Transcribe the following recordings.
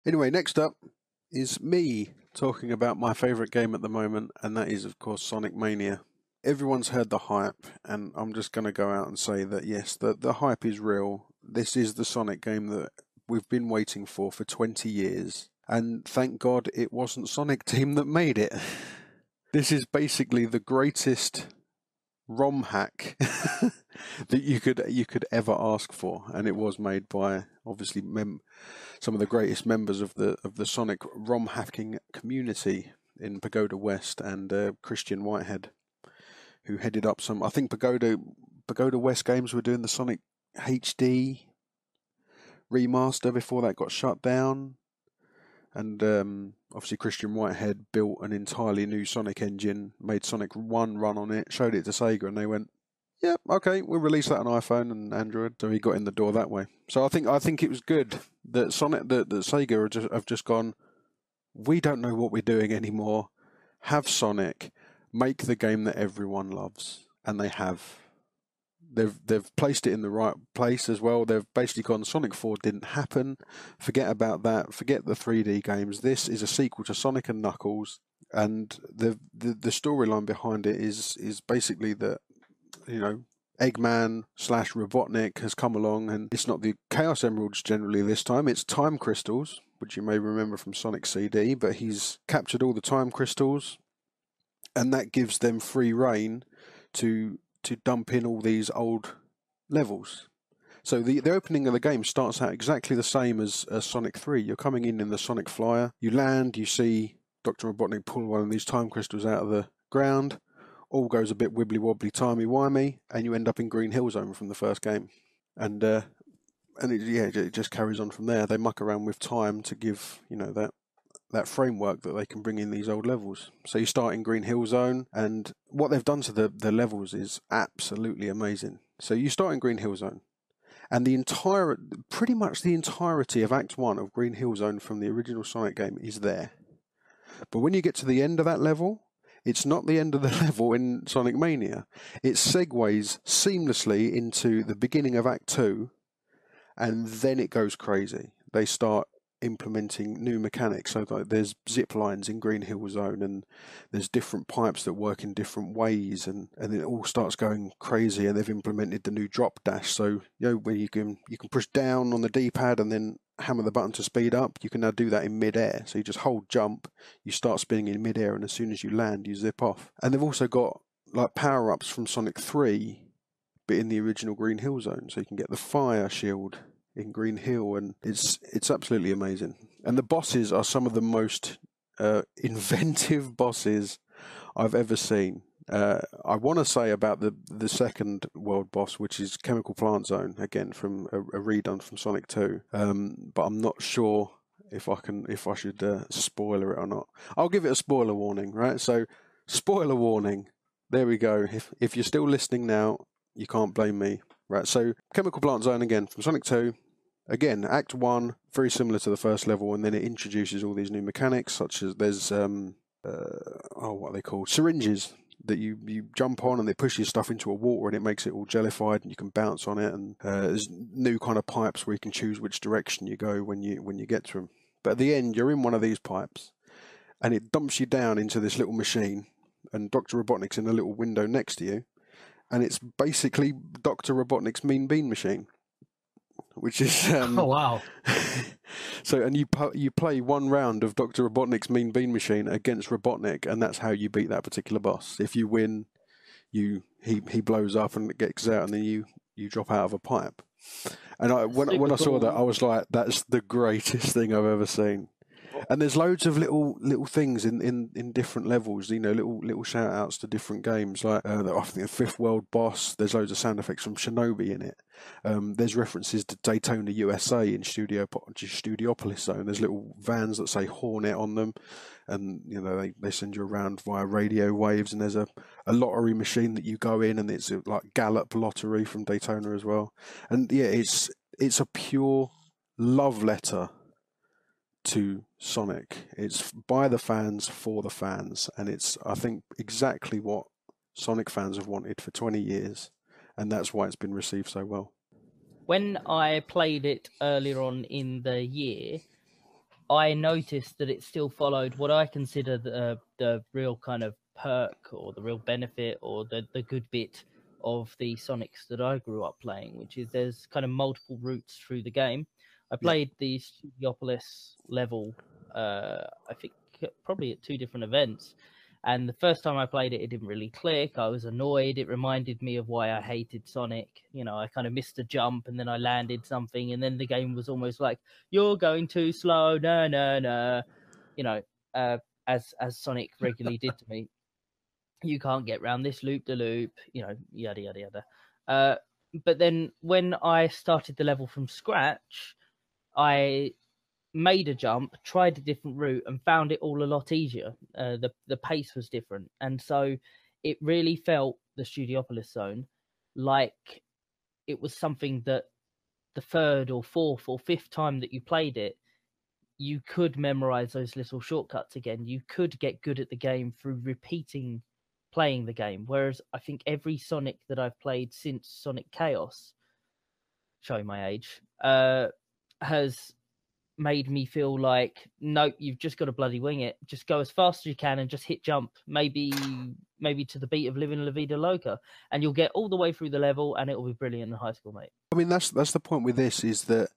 Anyway, next up is me talking about my favourite game at the moment, and that is, of course, Sonic Mania. Everyone's heard the hype, and I'm just going to go out and say that, yes, the hype is real. This is the Sonic game that we've been waiting for 20 years, and thank God it wasn't Sonic Team that made it. This is basically the greatest ROM hack that you could ever ask for, and it was made by obviously some of the greatest members of the Sonic ROM hacking community in Pagoda West and Christian Whitehead, who headed up some. I think Pagoda West Games were doing the Sonic HD remaster before that got shut down, and obviously Christian Whitehead built an entirely new Sonic engine, made Sonic 1 run on it, showed it to Sega, and they went, "Yeah, okay, we'll release that on iPhone and Android." So he got in the door that way. So I think it was good that that Sega have just gone, "We don't know what we're doing anymore. Have Sonic, make the game that everyone loves," and they have. They've placed it in the right place as well. They've basically gone, Sonic 4 didn't happen. Forget about that. Forget the 3D games. This is a sequel to Sonic and Knuckles, and the storyline behind it is basically that, you know, Eggman / Robotnik has come along, and it's not the Chaos Emeralds generally this time. It's time crystals, which you may remember from Sonic CD, but he's captured all the time crystals, and that gives them free reign to dump in all these old levels. So the opening of the game starts out exactly the same as Sonic 3. You're coming in the Sonic Flyer, you land, you see Dr. Robotnik pull one of these time crystals out of the ground, all goes a bit wibbly-wobbly, timey-wimey, and you end up in Green Hill Zone from the first game. And it just carries on from there. They muck around with time to give, you know, that framework that they can bring in these old levels. So you start in Green Hill Zone, and what they've done to the levels is absolutely amazing. So you start in Green Hill Zone, and pretty much the entirety of Act 1 of Green Hill Zone from the original Sonic game is there. But when you get to the end of that level, it's not the end of the level in Sonic Mania. It segues seamlessly into the beginning of Act 2, and then it goes crazy. They start implementing new mechanics. So like, there's zip lines in Green Hill Zone, and there's different pipes that work in different ways, and it all starts going crazy. And they've implemented the new drop dash. So, you know, where you can push down on the D-pad and then hammer the button to speed up. You can now do that in mid-air. So you just hold jump, you start spinning in mid-air, and as soon as you land, you zip off. And they've also got like power-ups from Sonic 3, but in the original Green Hill Zone. So you can get the fire shield in Green Hill, and it's absolutely amazing. And the bosses are some of the most inventive bosses I've ever seen. I want to say about the second world boss, which is Chemical Plant Zone, again from a redone from Sonic 2. But I'm not sure if I should spoiler it or not. I'll give it a spoiler warning, right? So, spoiler warning. There we go. If you're still listening now, you can't blame me. Right, so Chemical Plant Zone again from Sonic 2. Again, Act 1, very similar to the first level, and then it introduces all these new mechanics, such as there's, what are they called? Syringes that you jump on, and they push your stuff into a water, and it makes it all jellified, and you can bounce on it, and there's new kind of pipes where you can choose which direction you go when you get to them. But at the end, you're in one of these pipes, and it dumps you down into this little machine, and Dr. Robotnik's in a little window next to you, and it's basically Dr. Robotnik's Mean Bean Machine, which is oh wow! So, and you play one round of Dr. Robotnik's Mean Bean Machine against Robotnik, and that's how you beat that particular boss. If you win, he blows up and gets out, and then you drop out of a pipe. And when I saw that, I was like, that's the greatest thing I've ever seen. And there's loads of little things in different levels, you know, little shout outs to different games. Like I think the fifth world boss, there's loads of sound effects from Shinobi in it. There's references to Daytona, USA in Studiopolis Zone. There's little vans that say Hornet on them, and you know they send you around via radio waves. And there's a lottery machine that you go in, and it's like Gallup lottery from Daytona as well. And yeah, it's a pure love letter to Sonic. It's by the fans for the fans, and it's, I think, exactly what Sonic fans have wanted for 20 years, and that's why it's been received so well. When I played it earlier on in the year, I noticed that it still followed what I consider the real kind of perk or the real benefit or the good bit of the Sonics that I grew up playing, which is there's kind of multiple routes through the game. I played the Studiopolis level, I think probably at 2 different events. And the first time I played it, it didn't really click. I was annoyed. It reminded me of why I hated Sonic. You know, I kind of missed a jump and then I landed something. And then the game was almost like, you're going too slow. No, no, no. You know, as Sonic regularly did to me. You can't get round this loop-de-loop, you know, yada, yada, yada. But then when I started the level from scratch, I made a jump, tried a different route, and found it all a lot easier. The pace was different, and so it really felt the Studiopolis zone like it was something that the 3rd or 4th or 5th time that you played it, you could memorize those little shortcuts again. You could get good at the game through repeating playing the game. Whereas I think every Sonic that I've played since Sonic Chaos, showing my age, has made me feel like, nope, you've just got to bloody wing it. Just go as fast as you can and just hit jump, maybe to the beat of Living La Vida Loca, and you'll get all the way through the level and it'll be brilliant in high school, mate. I mean, that's the point with this, is that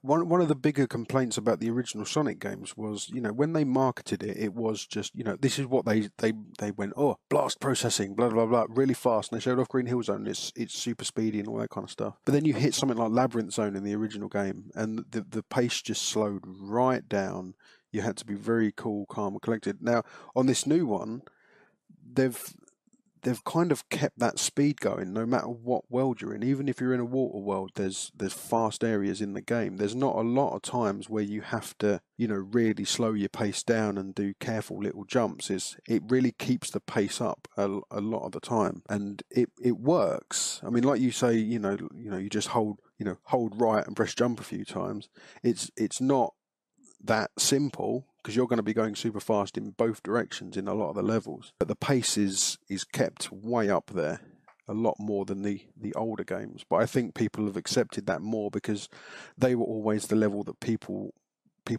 one of the bigger complaints about the original Sonic games was, you know, when they marketed it, it was just, you know, this is what they went, oh, blast processing, blah blah blah, really fast, and they showed off Green Hill Zone, it's super speedy and all that kind of stuff. But then you hit something like Labyrinth Zone in the original game, and the pace just slowed right down. You had to be very cool, calm, and collected. Now on this new one, they've kind of kept that speed going no matter what world you're in. Even if you're in a water world, there's fast areas in the game. There's not a lot of times where you have to, you know, really slow your pace down and do careful little jumps. It really keeps the pace up a lot of the time, and it works. I mean, like you say, you know, you just hold right and press jump a few times. It's not that simple, because you're going to be going super fast in both directions in a lot of the levels. But the pace is kept way up there, a lot more than the older games. But I think people have accepted that more because they were always the level that people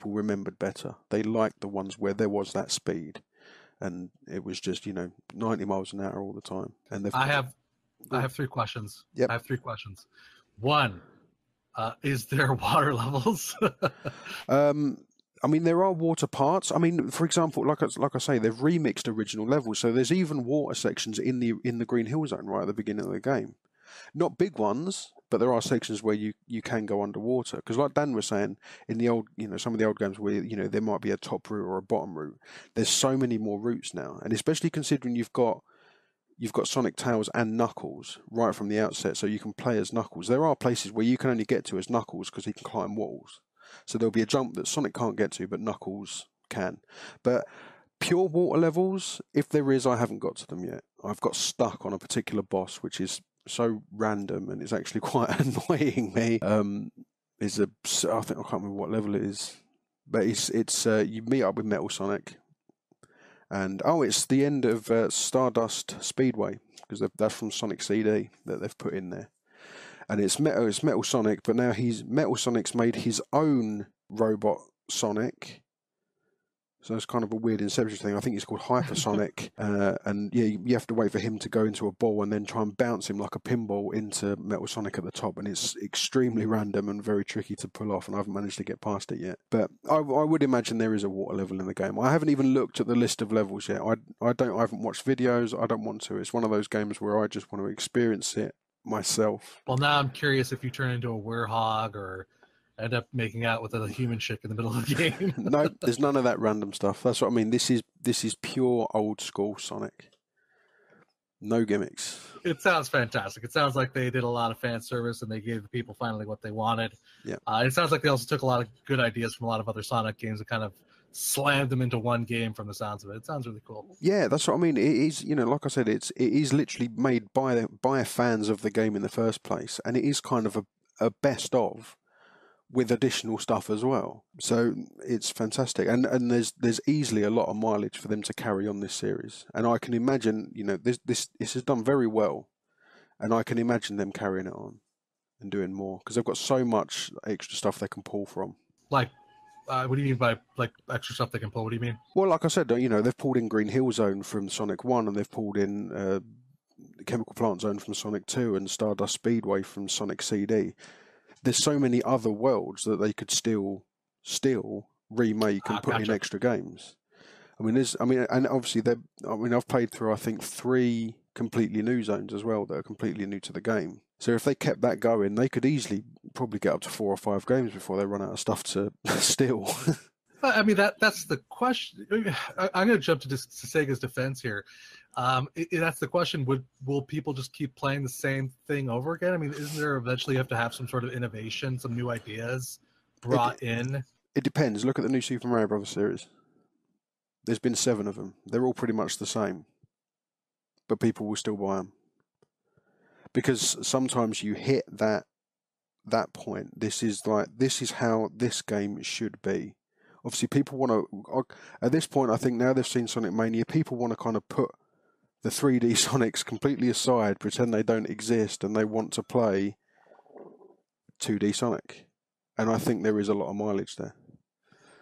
remembered better. They liked the ones where there was that speed, and it was just, you know, 90 miles an hour all the time. And I have 3 questions. Yep. I have 3 questions. 1, is there water levels? I mean, there are water parts. I mean, for example, like I say, they've remixed original levels, so there's even water sections in the Green Hill Zone right at the beginning of the game. Not big ones, but there are sections where you can go underwater. Because like Dan was saying, in the old, you know, some of the old games where, you know, there might be a top route or a bottom route. There's so many more routes now, and especially considering you've got Sonic, Tails and Knuckles right from the outset, so you can play as Knuckles. There are places where you can only get to as Knuckles because he can climb walls. So there'll be a jump that Sonic can't get to, but Knuckles can. But pure water levels, if there is, I haven't got to them yet. I've got stuck on a particular boss, which is so random and it's actually quite annoying me. I think I can't remember what level it is, but it's you meet up with Metal Sonic, and it's the end of Stardust Speedway, because that's from Sonic CD that they've put in there. And it's Metal Sonic, but now Metal Sonic's made his own robot Sonic. So it's kind of a weird Inception thing. I think it's called Hypersonic. And yeah, you have to wait for him to go into a ball and then try and bounce him like a pinball into Metal Sonic at the top. And it's extremely random and very tricky to pull off, and I haven't managed to get past it yet. But I would imagine there is a water level in the game. I haven't even looked at the list of levels yet. I haven't watched videos. I don't want to. It's one of those games where I just want to experience it myself. Well, now I'm curious if you turn into a werehog or end up making out with a human chick in the middle of the game. No, there's none of that random stuff. That's what I mean. This is pure old school Sonic. No gimmicks. It sounds fantastic. It sounds like they did a lot of fan service and they gave the people finally what they wanted. Yeah. It sounds like they also took a lot of good ideas from a lot of other Sonic games and kind of slammed them into one game from the sounds of it. It sounds really cool. Yeah, that's what I mean. It is, like I said, it is literally made by fans of the game in the first place, and it is kind of a best of with additional stuff as well. So it's fantastic, and there's easily a lot of mileage for them to carry on this series, and I can imagine this is done very well, and I can imagine them carrying it on and doing more because they've got so much extra stuff they can pull from. Like What do you mean by like extra stuff they can pull? What do you mean? Well, like I said, they've pulled in Green Hill Zone from Sonic 1, and they've pulled in the Chemical Plant Zone from Sonic 2 and Stardust Speedway from Sonic CD. There's so many other worlds that they could still remake and put in extra games. And obviously I've played through, I think, 3 completely new zones as well that are completely new to the game. So if they kept that going, they could easily probably get up to 4 or 5 games before they run out of stuff to steal. I mean, that's the question. I'm going to jump to Sega's defense here. That's the question. Will people just keep playing the same thing over again? I mean, isn't there eventually you have to have some sort of innovation, some new ideas brought in? It depends. Look at the new Super Mario Bros. Series. There's been 7 of them. They're all pretty much the same. But people will still buy them. Because sometimes you hit that point. This is how this game should be. Obviously, people want to... At this point, I think now they've seen Sonic Mania, people want to kind of put the 3D Sonics completely aside, pretend they don't exist, and they want to play 2D Sonic. And I think there is a lot of mileage there.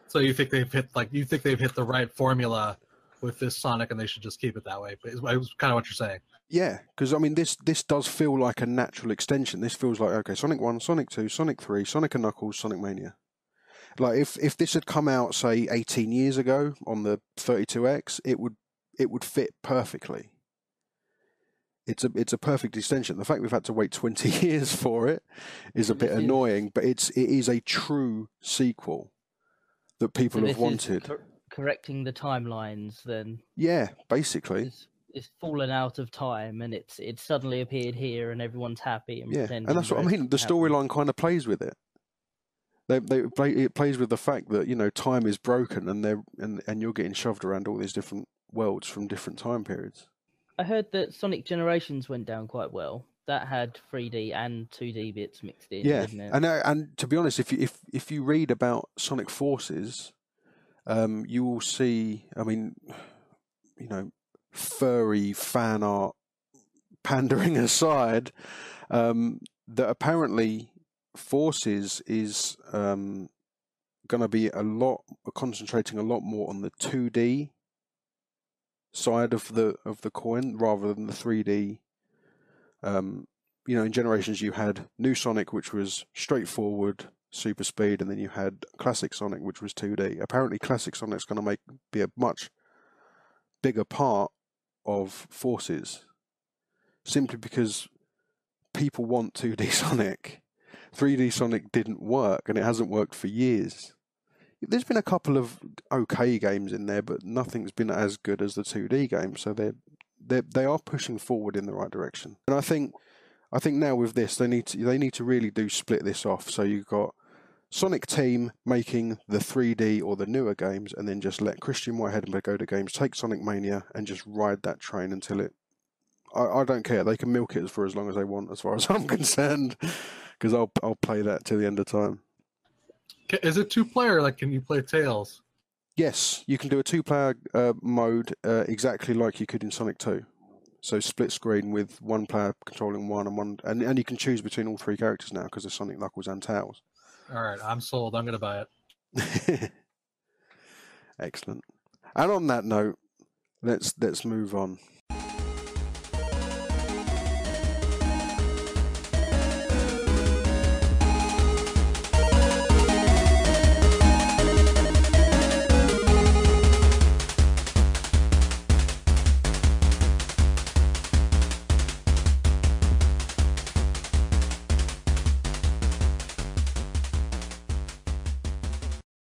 So you think they've hit the right formula with this Sonic, and they should just keep it that way? But it was kind of what you're saying. Yeah, because I mean, this does feel like a natural extension. This feels like, okay, Sonic 1, Sonic 2, Sonic 3, Sonic and Knuckles, Sonic Mania. Like if this had come out, say, 18 years ago on the 32X, it would fit perfectly. It's a perfect extension. The fact we've had to wait 20 years for it is a bit annoying, but it is a true sequel that people have wanted. Correcting the timelines, then. Yeah, basically. It's fallen out of time, and it's suddenly appeared here, and everyone's happy and pretending. And that's what I mean. The storyline kind of plays with it. It plays with the fact that time is broken, and you're getting shoved around all these different worlds from different time periods. I heard that Sonic Generations went down quite well. That had 3D and 2D bits mixed in. Yeah, didn't it? And to be honest, if you read about Sonic Forces, you will see. I mean, furry fan art pandering aside, that apparently Forces is going to be concentrating a lot more on the 2D side of the coin rather than the 3D. In Generations you had New Sonic, which was straightforward, super speed, and then you had Classic Sonic, which was 2D. Apparently Classic Sonic's going to be a much bigger part of Forces, simply because people want 2D Sonic. 3D Sonic didn't work, and it hasn't worked for years. There's been a couple of okay games in there, but nothing's been as good as the 2D game. So they are pushing forward in the right direction. And I think now with this, they need to really do split this off. So you've got Sonic Team making the 3D or the newer games, and then just let Christian Whitehead and Pagoda Games take Sonic Mania and just ride that train until it. I don't care. They can milk it for as long as they want, as far as I'm concerned, because I'll play that till the end of time. Is it 2-player? Like, can you play Tails? Yes, you can do a 2-player mode exactly like you could in Sonic 2. So split screen with one player controlling one and you can choose between all 3 characters now because of Sonic, Knuckles, and Tails. All right, I'm sold. I'm going to buy it. Excellent. And on that note, let's move on.